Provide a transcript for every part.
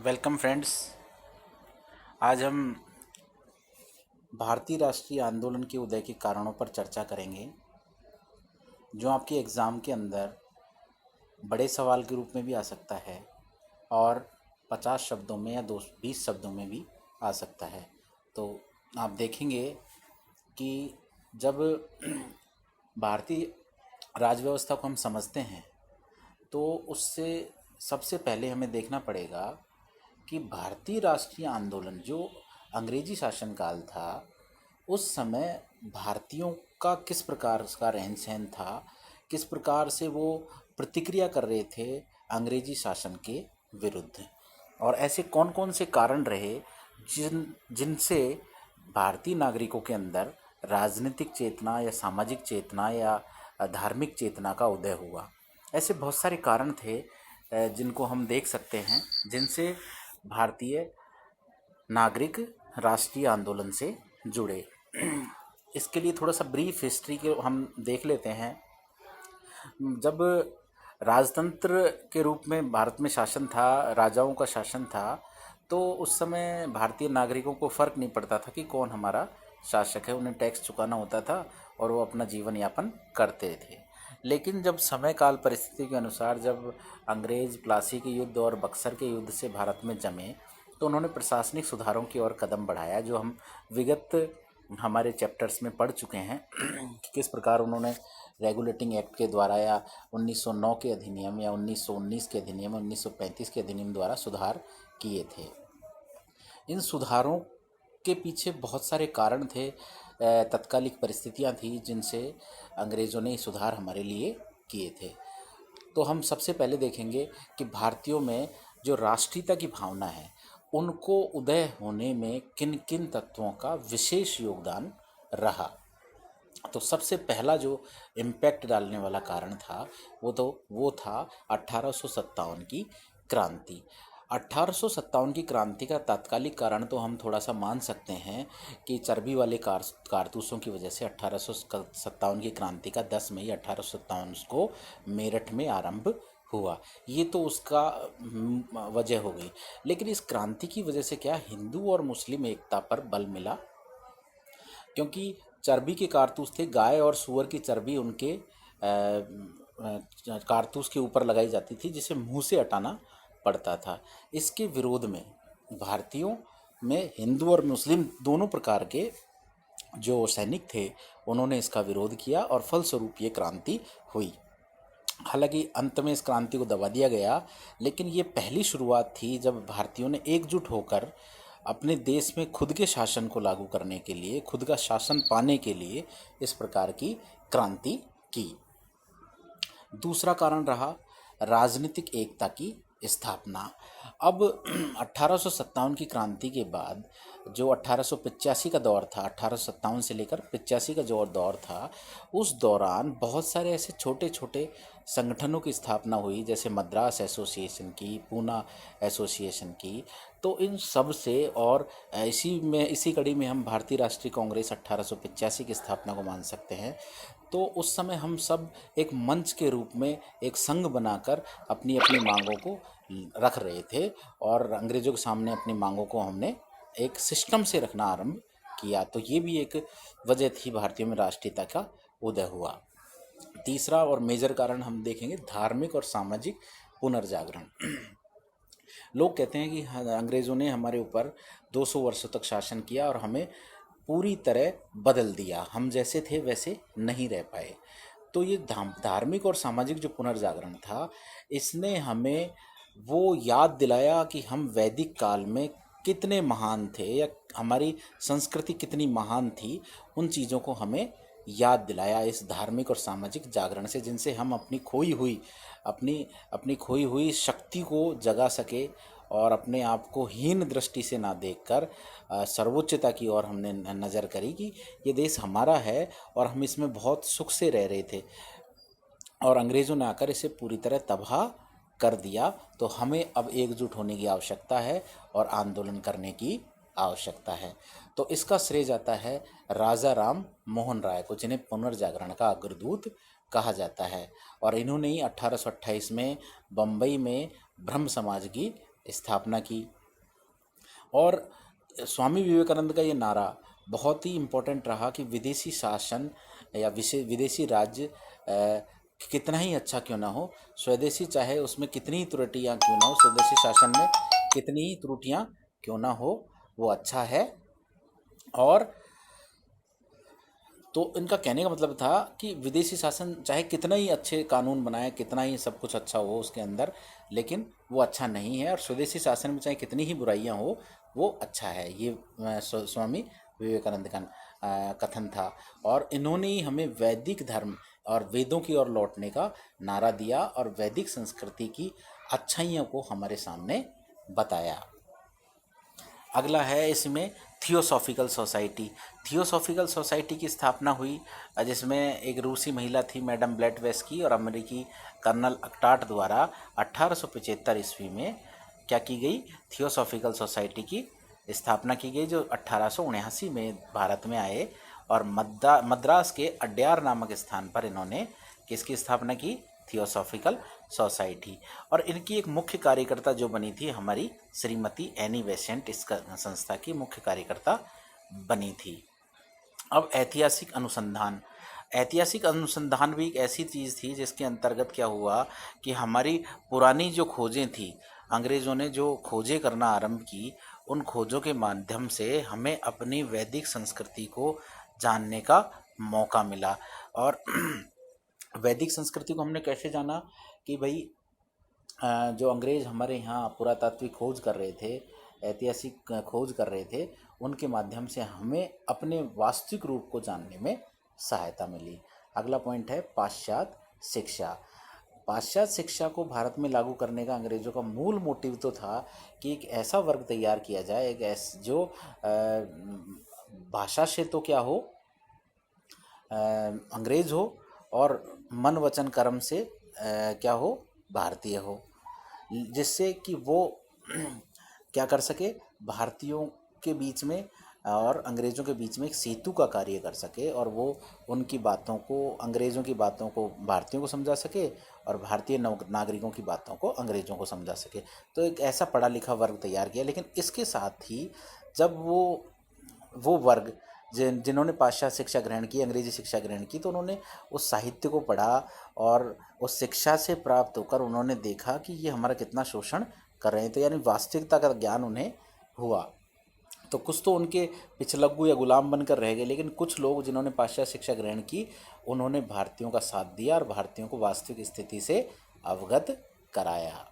Welcome friends. आज हम भारतीय राष्ट्रीय आंदोलन के उदय के कारणों पर चर्चा करेंगे, जो आपके एग्ज़ाम के अंदर बड़े सवाल के रूप में भी आ सकता है और 50 शब्दों में या 20 शब्दों में भी आ सकता है। तो आप देखेंगे कि जब भारतीय राज व्यवस्था को हम समझते हैं तो उससे सबसे पहले हमें देखना पड़ेगा कि भारतीय राष्ट्रीय आंदोलन जो अंग्रेजी शासनकाल था, उस समय भारतीयों का किस प्रकार का रहन सहन था, किस प्रकार से वो प्रतिक्रिया कर रहे थे अंग्रेजी शासन के विरुद्ध, और ऐसे कौन कौन से कारण रहे जिनसे भारतीय नागरिकों के अंदर राजनीतिक चेतना या सामाजिक चेतना या धार्मिक चेतना का उदय हुआ। ऐसे बहुत सारे कारण थे जिनको हम देख सकते हैं, जिनसे भारतीय नागरिक राष्ट्रीय आंदोलन से जुड़े। इसके लिए थोड़ा सा ब्रीफ हिस्ट्री के हम देख लेते हैं। जब राजतंत्र के रूप में भारत में शासन था, राजाओं का शासन था, तो उस समय भारतीय नागरिकों को फ़र्क नहीं पड़ता था कि कौन हमारा शासक है। उन्हें टैक्स चुकाना होता था और वो अपना जीवन यापन करते थे। लेकिन जब समय काल परिस्थिति के अनुसार जब अंग्रेज़ प्लासी के युद्ध और बक्सर के युद्ध से भारत में जमे, तो उन्होंने प्रशासनिक सुधारों की ओर कदम बढ़ाया, जो हम विगत हमारे चैप्टर्स में पढ़ चुके हैं कि किस प्रकार उन्होंने रेगुलेटिंग एक्ट के द्वारा या 1909 के अधिनियम या 1919 के अधिनियम, 1935 के अधिनियम द्वारा सुधार किए थे। इन सुधारों के पीछे बहुत सारे कारण थे, तत्कालिक परिस्थितियां थी जिनसे अंग्रेज़ों ने सुधार हमारे लिए किए थे। तो हम सबसे पहले देखेंगे कि भारतीयों में जो राष्ट्रीयता की भावना है, उनको उदय होने में किन किन तत्वों का विशेष योगदान रहा। तो सबसे पहला जो इम्पैक्ट डालने वाला कारण था वो था 1857 की क्रांति। 1857 की क्रांति का तात्कालिक कारण तो हम थोड़ा सा मान सकते हैं कि चर्बी वाले कारतूसों की वजह से 1857 की क्रांति का 10 मई 1857 को मेरठ में आरंभ हुआ। ये तो उसका वजह हो गई। लेकिन इस क्रांति की वजह से क्या हिंदू और मुस्लिम एकता पर बल मिला, क्योंकि चर्बी के कारतूस थे, गाय और सूअर की चर्बी उनके कारतूस के ऊपर लगाई जाती थी, जिसे मुंह से हटाना पड़ता था। इसके विरोध में भारतीयों में हिंदू और मुस्लिम दोनों प्रकार के जो सैनिक थे, उन्होंने इसका विरोध किया और फलस्वरूप ये क्रांति हुई। हालांकि अंत में इस क्रांति को दबा दिया गया, लेकिन ये पहली शुरुआत थी जब भारतीयों ने एकजुट होकर अपने देश में खुद के शासन को लागू करने के लिए, खुद का शासन पाने के लिए इस प्रकार की क्रांति की। दूसरा कारण रहा राजनीतिक एकता की स्थापना। अब 1857 की क्रांति के बाद जो 1885 का दौर था, 1857 से लेकर 85 का जो दौर था, उस दौरान बहुत सारे ऐसे छोटे छोटे संगठनों की स्थापना हुई, जैसे मद्रास एसोसिएशन की, पूना एसोसिएशन की। तो इन सब से और इसी कड़ी में हम भारतीय राष्ट्रीय कांग्रेस 1885 की स्थापना को मान सकते हैं। तो उस समय हम सब एक मंच के रूप में एक संघ बनाकर अपनी अपनी मांगों को रख रहे थे, और अंग्रेज़ों के सामने अपनी मांगों को हमने एक सिस्टम से रखना आरंभ किया। तो ये भी एक वजह थी भारतीयों में राष्ट्रीयता का उदय हुआ। तीसरा और मेजर कारण हम देखेंगे धार्मिक और सामाजिक पुनर्जागरण। लोग कहते हैं कि अंग्रेज़ों ने हमारे ऊपर 200 वर्षों तक शासन किया और हमें पूरी तरह बदल दिया, हम जैसे थे वैसे नहीं रह पाए। तो ये धार्मिक और सामाजिक जो पुनर्जागरण था, इसने हमें वो याद दिलाया कि हम वैदिक काल में कितने महान थे या हमारी संस्कृति कितनी महान थी। उन चीज़ों को हमें याद दिलाया इस धार्मिक और सामाजिक जागरण से, जिनसे हम अपनी खोई हुई शक्ति को जगा सके और अपने आप को हीन दृष्टि से ना देखकर सर्वोच्चता की ओर हमने नज़र करी कि ये देश हमारा है और हम इसमें बहुत सुख से रह रहे थे, और अंग्रेज़ों ने आकर इसे पूरी तरह तबाह कर दिया। तो हमें अब एकजुट होने की आवश्यकता है और आंदोलन करने की आवश्यकता है। तो इसका श्रेय जाता है राजा राम मोहन राय को, जिन्हें पुनर्जागरण का अग्रदूत कहा जाता है। और इन्होंने ही 1828 में बम्बई में ब्रह्म समाज की स्थापना की। और स्वामी विवेकानंद का ये नारा बहुत ही इम्पोर्टेंट रहा कि विदेशी शासन या विदेशी राज्य कितना ही अच्छा क्यों ना हो, स्वदेशी चाहे उसमें कितनी ही त्रुटियाँ क्यों ना हो, स्वदेशी शासन में कितनी ही त्रुटियाँ क्यों ना हो, वो अच्छा है। और तो इनका कहने का मतलब था कि विदेशी शासन चाहे कितना ही अच्छे कानून बनाए, कितना ही सब कुछ अच्छा हो उसके अंदर, लेकिन वो अच्छा नहीं है। और स्वदेशी शासन में चाहे कितनी ही बुराइयां हो, वो अच्छा है। ये स्वामी विवेकानंद का कथन था। और इन्होंने ही हमें वैदिक धर्म और वेदों की ओर लौटने का नारा दिया और वैदिक संस्कृति की अच्छाइयों को हमारे सामने बताया। अगला है इसमें थियोसॉफिकल सोसाइटी। थियोसॉफिकल सोसाइटी की स्थापना हुई, जिसमें एक रूसी महिला थी मैडम ब्लैटवेस्की और अमेरिकी कर्नल अकटाट द्वारा 1875 ईस्वी में क्या की गई, थियोसॉफिकल सोसाइटी की स्थापना की गई, जो 1879 में भारत में आए। और मद्रास के अड्यार नामक स्थान पर इन्होंने किसकी स्थापना की, थियोसॉफिकल सोसाइटी। और इनकी एक मुख्य कार्यकर्ता जो बनी थी हमारी श्रीमती एनी बेसेंट, इस संस्था की मुख्य कार्यकर्ता बनी थी। अब ऐतिहासिक अनुसंधान। ऐतिहासिक अनुसंधान भी एक ऐसी चीज़ थी जिसके अंतर्गत क्या हुआ कि हमारी पुरानी जो खोजें थी, अंग्रेज़ों ने जो खोजें करना आरंभ की, उन खोजों के माध्यम से हमें अपनी वैदिक संस्कृति को जानने का मौका मिला। और वैदिक संस्कृति को हमने कैसे जाना कि भाई जो अंग्रेज़ हमारे यहाँ पुरातात्विक खोज कर रहे थे, ऐतिहासिक खोज कर रहे थे, उनके माध्यम से हमें अपने वास्तविक रूप को जानने में सहायता मिली। अगला पॉइंट है पाश्चात्य शिक्षा। पाश्चात्य शिक्षा को भारत में लागू करने का अंग्रेज़ों का मूल मोटिव तो था कि एक ऐसा वर्ग तैयार किया जाए, एक जो भाषा से तो क्या हो, अंग्रेज़ हो, और मन वचन कर्म से क्या हो, भारतीय हो, जिससे कि वो क्या कर सके, भारतीयों के बीच में और अंग्रेज़ों के बीच में एक सेतु का कार्य कर सके, और वो उनकी बातों को, अंग्रेज़ों की बातों को भारतीयों को समझा सके और भारतीय नागरिकों की बातों को अंग्रेज़ों को समझा सके। तो एक ऐसा पढ़ा लिखा वर्ग तैयार किया। लेकिन इसके साथ ही जब वो वर्ग जिन्होंने पाश्चात्य शिक्षा ग्रहण की, अंग्रेजी शिक्षा ग्रहण की, तो उन्होंने उस साहित्य को पढ़ा और उस शिक्षा से प्राप्त होकर उन्होंने देखा कि ये हमारा कितना शोषण कर रहे हैं। तो यानी वास्तविकता का ज्ञान उन्हें हुआ। तो कुछ तो उनके पिछलग्गू या गुलाम बनकर रह गए, लेकिन कुछ लोग जिन्होंने पाश्चात्य शिक्षा ग्रहण की, उन्होंने भारतीयों का साथ दिया और भारतीयों को वास्तविक स्थिति से अवगत कराया।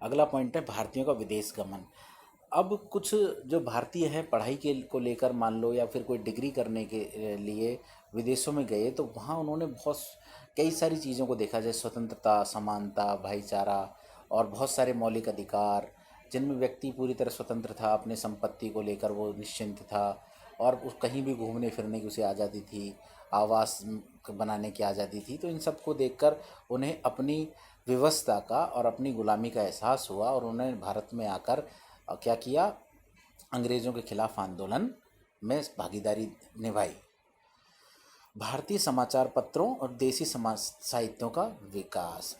अगला पॉइंट है भारतीयों का विदेश गमन। अब कुछ जो भारतीय हैं पढ़ाई के को लेकर मान लो, या फिर कोई डिग्री करने के लिए विदेशों में गए, तो वहाँ उन्होंने कई सारी चीज़ों को देखा, जैसे स्वतंत्रता, समानता, भाईचारा और बहुत सारे मौलिक अधिकार, जिनमें व्यक्ति पूरी तरह स्वतंत्र था, अपने संपत्ति को लेकर वो निश्चिंत था, और उस कहीं भी घूमने फिरने की उसे आज़ादी थी, आवास बनाने की आज़ादी थी। तो इन सब को देखकर उन्हें अपनी व्यवस्था का और अपनी गुलामी का एहसास हुआ, और उन्होंने भारत में आकर क्या किया, अंग्रेज़ों के खिलाफ आंदोलन में भागीदारी निभाई। भारतीय समाचार पत्रों और देसी समाज साहित्यों का विकास।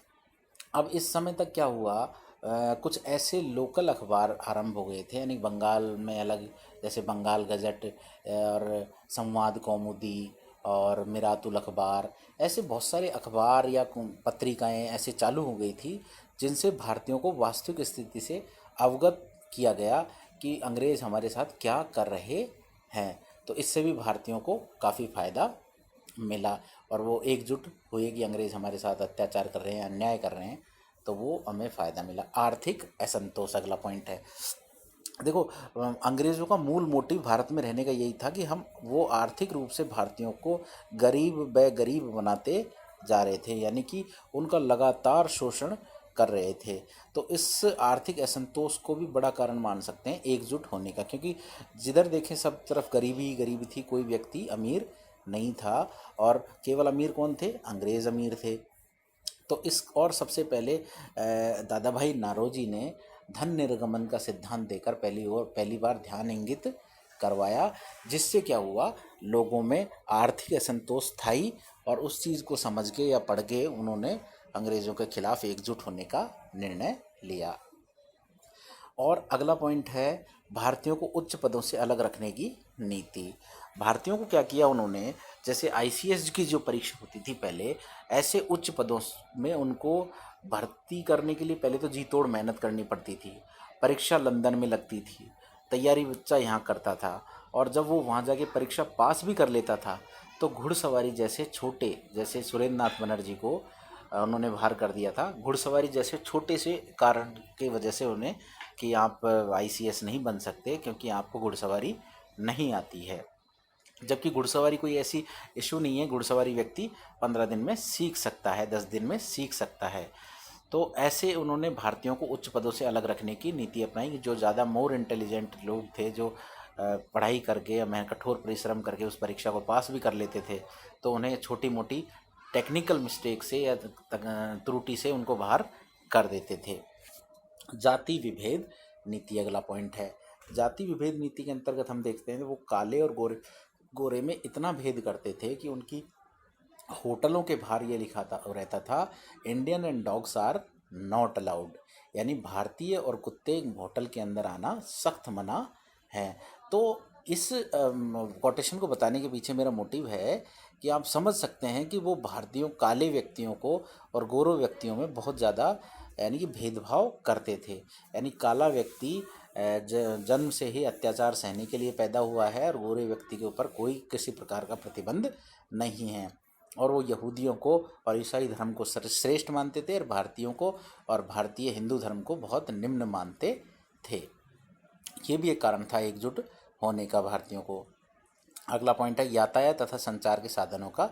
अब इस समय तक क्या हुआ, कुछ ऐसे लोकल अखबार आरंभ हो गए थे, यानी बंगाल में अलग, जैसे बंगाल गजट और संवाद कौमुदी और मिरातुल अखबार, ऐसे बहुत सारे अखबार या पत्रिकाएं ऐसे चालू हो गई थी, जिनसे भारतीयों को वास्तविक स्थिति से अवगत किया गया कि अंग्रेज़ हमारे साथ क्या कर रहे हैं। तो इससे भी भारतीयों को काफ़ी फ़ायदा मिला, और वो एकजुट हुए कि अंग्रेज़ हमारे साथ अत्याचार कर रहे हैं, अन्याय कर रहे हैं, तो वो हमें फ़ायदा मिला। आर्थिक असंतोष अगला पॉइंट है। देखो, अंग्रेज़ों का मूल मोटिव भारत में रहने का यही था कि वो आर्थिक रूप से भारतीयों को गरीब बनाते जा रहे थे, यानी कि उनका लगातार शोषण कर रहे थे। तो इस आर्थिक असंतोष को भी बड़ा कारण मान सकते हैं एकजुट होने का, क्योंकि जिधर देखें सब तरफ गरीबी ही गरीबी थी, कोई व्यक्ति अमीर नहीं था, और केवल अमीर कौन थे, अंग्रेज़ अमीर थे। तो सबसे पहले दादा भाई नारोजी ने धन निर्गमन का सिद्धांत देकर पहली बार ध्यान इंगित करवाया, जिससे क्या हुआ, लोगों में आर्थिक असंतोष था ही, और उस चीज़ को समझ के या पढ़ के उन्होंने अंग्रेज़ों के खिलाफ एकजुट होने का निर्णय लिया। और अगला पॉइंट है भारतीयों को उच्च पदों से अलग रखने की नीति। भारतीयों को क्या किया उन्होंने, जैसे आईसीएस की जो परीक्षा होती थी पहले, ऐसे उच्च पदों में उनको भर्ती करने के लिए पहले तो जी तोड़ मेहनत करनी पड़ती थी। परीक्षा लंदन में लगती थी, तैयारी बच्चा यहाँ करता था, और जब वो वहाँ जाके परीक्षा पास भी कर लेता था तो घुड़सवारी जैसे छोटे, जैसे सुरेंद्र नाथ बनर्जी को उन्होंने बाहर कर दिया था घुड़सवारी जैसे छोटे से कारण की वजह से उन्हें, कि आप आईसीएस नहीं बन सकते क्योंकि आपको घुड़सवारी नहीं आती है। जबकि घुड़सवारी कोई ऐसी इशू नहीं है, घुड़सवारी व्यक्ति 15 दिन में सीख सकता है, 10 दिन में सीख सकता है। तो ऐसे उन्होंने भारतीयों को उच्च पदों से अलग रखने की नीति अपनाई। जो ज़्यादा मोर इंटेलिजेंट लोग थे, जो पढ़ाई करके या मैं कठोर परिश्रम करके उस परीक्षा को पास भी कर लेते थे, तो उन्हें छोटी मोटी टेक्निकल मिस्टेक से या त्रुटि से उनको बाहर कर देते थे। जाति विभेद नीति अगला पॉइंट है। जाति विभेद नीति के अंतर्गत हम देखते हैं वो काले और गोरे गोरे में इतना भेद करते थे कि उनकी होटलों के बाहर ये लिखा था रहता था, Indian and dogs are not allowed, यानी भारतीय और कुत्ते होटल के अंदर आना सख्त मना है। तो इस कोटेशन को बताने के पीछे मेरा मोटिव है कि आप समझ सकते हैं कि वो भारतीयों काले व्यक्तियों को और गोरे व्यक्तियों में बहुत ज़्यादा यानी कि भेदभाव करते थे। यानी काला व्यक्ति जन्म से ही अत्याचार सहने के लिए पैदा हुआ है और गोरे व्यक्ति के ऊपर कोई किसी प्रकार का प्रतिबंध नहीं है। और वो यहूदियों को और ईसाई धर्म को श्रेष्ठ मानते थे और भारतीयों को और भारतीय हिंदू धर्म को बहुत निम्न मानते थे। ये भी एक कारण था एकजुट होने का भारतीयों को। अगला पॉइंट है यातायात तथा संचार के साधनों का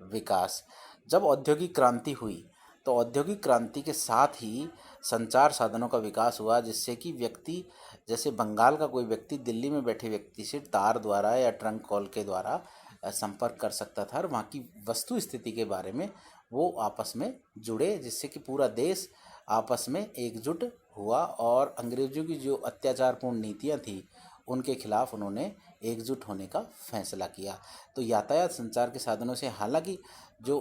विकास। जब औद्योगिक क्रांति हुई तो औद्योगिक क्रांति के साथ ही संचार साधनों का विकास हुआ, जिससे कि व्यक्ति, जैसे बंगाल का कोई व्यक्ति दिल्ली में बैठे व्यक्ति से तार द्वारा या ट्रंक कॉल के द्वारा संपर्क कर सकता था और वहाँ की वस्तु स्थिति के बारे में वो आपस में जुड़े, जिससे कि पूरा देश आपस में एकजुट हुआ और अंग्रेजों की जो अत्याचारपूर्ण नीतियाँ थी उनके खिलाफ उन्होंने एकजुट होने का फैसला किया। तो यातायात संचार के साधनों से, हालांकि जो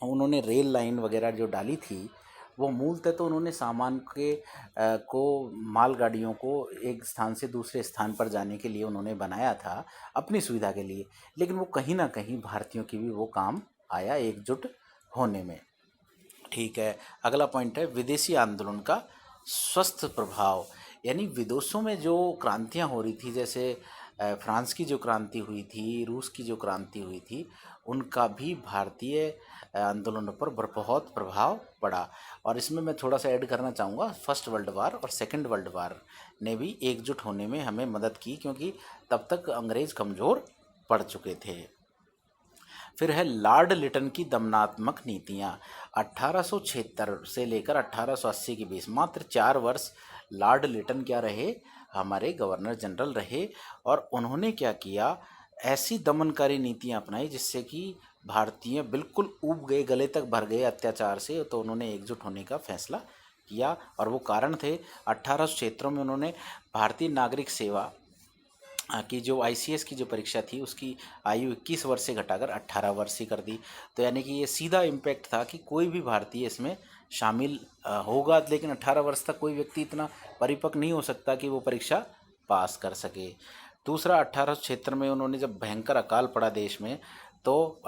उन्होंने रेल लाइन वगैरह जो डाली थी वो मूलतः तो उन्होंने सामान के को मालगाड़ियों को एक स्थान से दूसरे स्थान पर जाने के लिए उन्होंने बनाया था अपनी सुविधा के लिए, लेकिन वो कहीं ना कहीं भारतीयों की भी वो काम आया एकजुट होने में। ठीक है, अगला पॉइंट है विदेशी आंदोलन का स्वस्थ प्रभाव। यानी विदेशों में जो क्रांतियाँ हो रही थी, जैसे फ्रांस की जो क्रांति हुई थी, रूस की जो क्रांति हुई थी, उनका भी भारतीय आंदोलनों पर बहुत प्रभाव पड़ा। और इसमें मैं थोड़ा सा ऐड करना चाहूँगा, फर्स्ट वर्ल्ड वार और सेकंड वर्ल्ड वार ने भी एकजुट होने में हमें मदद की, क्योंकि तब तक अंग्रेज़ कमज़ोर पड़ चुके थे। फिर है लॉर्ड लिटन की दमनात्मक नीतियाँ। 1876 से लेकर 1880 के बीच मात्र 4 वर्ष लॉर्ड लिटन क्या रहे, हमारे गवर्नर जनरल रहे, और उन्होंने क्या किया, ऐसी दमनकारी नीतियाँ अपनाई जिससे कि भारतीय बिल्कुल ऊब गए, गले तक भर गए अत्याचार से। तो उन्होंने एकजुट होने का फैसला किया और वो कारण थे 1876 में उन्होंने भारतीय नागरिक सेवा की जो आईसीएस की जो परीक्षा थी उसकी आयु 21 वर्ष से घटाकर 18 वर्ष ही कर दी। तो यानी कि ये सीधा इम्पैक्ट था कि कोई भी भारतीय इसमें शामिल होगा, लेकिन 18 वर्ष तक कोई व्यक्ति इतना परिपक्व नहीं हो सकता कि वो परीक्षा पास कर सके। दूसरा, 1876 में उन्होंने जब भयंकर अकाल पड़ा देश में, तो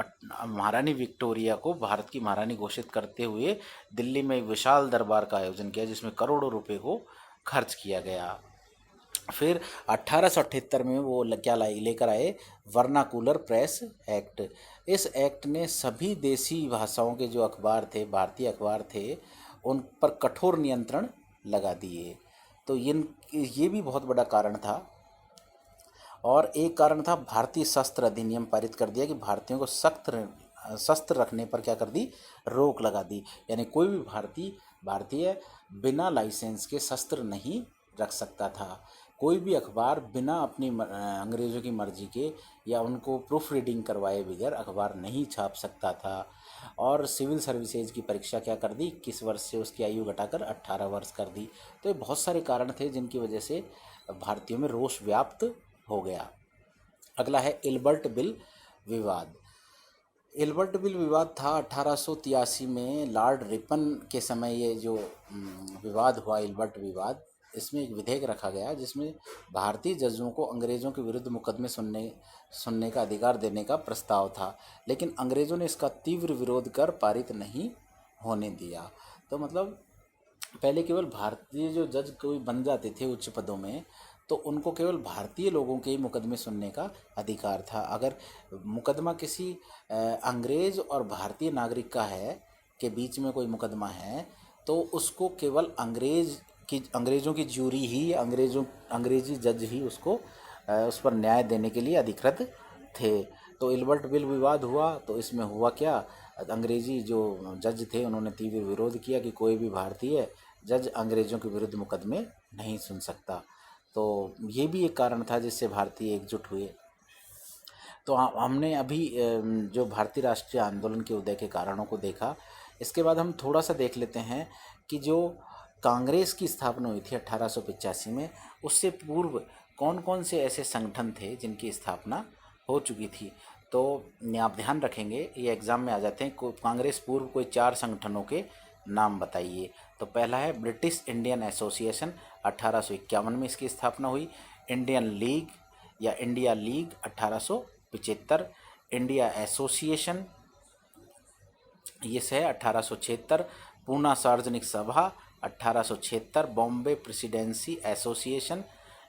महारानी विक्टोरिया को भारत की महारानी घोषित करते हुए दिल्ली में एक विशाल दरबार का आयोजन किया जिसमें करोड़ों रुपए को खर्च किया गया। फिर 1878 में वो क्या लेकर आए, वर्नाकुलर प्रेस एक्ट। इस एक्ट ने सभी देसी भाषाओं के जो अखबार थे, भारतीय अखबार थे, उन पर कठोर नियंत्रण लगा दिए। तो ये भी बहुत बड़ा कारण था। और एक कारण था भारतीय शस्त्र अधिनियम पारित कर दिया कि भारतीयों को शस्त्र रखने पर क्या कर दी, रोक लगा दी। यानी कोई भी भारतीय बिना लाइसेंस के शस्त्र नहीं रख सकता था। कोई भी अखबार बिना अपनी अंग्रेज़ों की मर्जी के या उनको प्रूफ रीडिंग करवाए बगैर अखबार नहीं छाप सकता था। और सिविल सर्विसेज की परीक्षा क्या कर दी, 21 वर्ष से उसकी आयु घटाकर 18 वर्ष कर दी। तो ये बहुत सारे कारण थे जिनकी वजह से भारतीयों में रोष व्याप्त हो गया। अगला है इल्बर्ट बिल विवाद। इल्बर्ट बिल विवाद था 1883 में लॉर्ड रिपन के समय ये जो विवाद हुआ, इल्बर्ट विवाद, इसमें एक विधेयक रखा गया जिसमें भारतीय जजों को अंग्रेज़ों के विरुद्ध मुकदमे सुनने का अधिकार देने का प्रस्ताव था, लेकिन अंग्रेज़ों ने इसका तीव्र विरोध कर पारित नहीं होने दिया। तो मतलब पहले केवल भारतीय जो जज कोई बन जाते थे उच्च पदों में, तो उनको केवल भारतीय लोगों के ही मुकदमे सुनने का अधिकार था। अगर मुकदमा किसी अंग्रेज़ और भारतीय नागरिक का है के बीच में कोई मुकदमा है, तो उसको केवल अंग्रेज़ों की ज्यूरी ही, अंग्रेजी जज ही उसको उस पर न्याय देने के लिए अधिकृत थे। तो इल्बर्ट बिल विवाद हुआ, तो इसमें हुआ क्या, अंग्रेजी जो जज थे उन्होंने तीव्र विरोध किया कि कोई भी भारतीय जज अंग्रेज़ों के विरुद्ध मुकदमे नहीं सुन सकता। तो ये भी एक कारण था जिससे भारतीय एकजुट हुए। तो हमने अभी जो भारतीय राष्ट्रीय आंदोलन के उदय के कारणों को देखा। इसके बाद हम थोड़ा सा देख लेते हैं कि जो कांग्रेस की स्थापना हुई थी 1885 में, उससे पूर्व कौन कौन से ऐसे संगठन थे जिनकी स्थापना हो चुकी थी। तो आप ध्यान रखेंगे, ये एग्ज़ाम में आ जाते हैं। कांग्रेस पूर्व कोई 4 संगठनों के नाम बताइए। तो पहला है ब्रिटिश इंडियन एसोसिएशन, 1851 में इसकी स्थापना हुई। इंडियन लीग या इंडिया लीग 1875। इंडिया एसोसिएशन ये है 1876। पूना सार्वजनिक सभा 1876। बॉम्बे प्रेसिडेंसी एसोसिएशन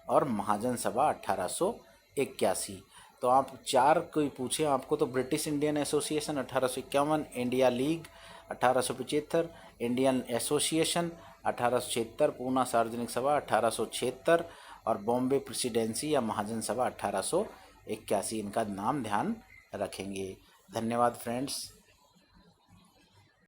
और महाजन सभा 1881। तो आप 4 कोई पूछे आपको तो British Indian association 1851, India league 1875, Indian association 1876, Poona सार्वजनिक सभा 1876 और बॉम्बे प्रेसिडेंसी या महाजन सभा 1881। इनका नाम ध्यान रखेंगे। धन्यवाद फ्रेंड्स।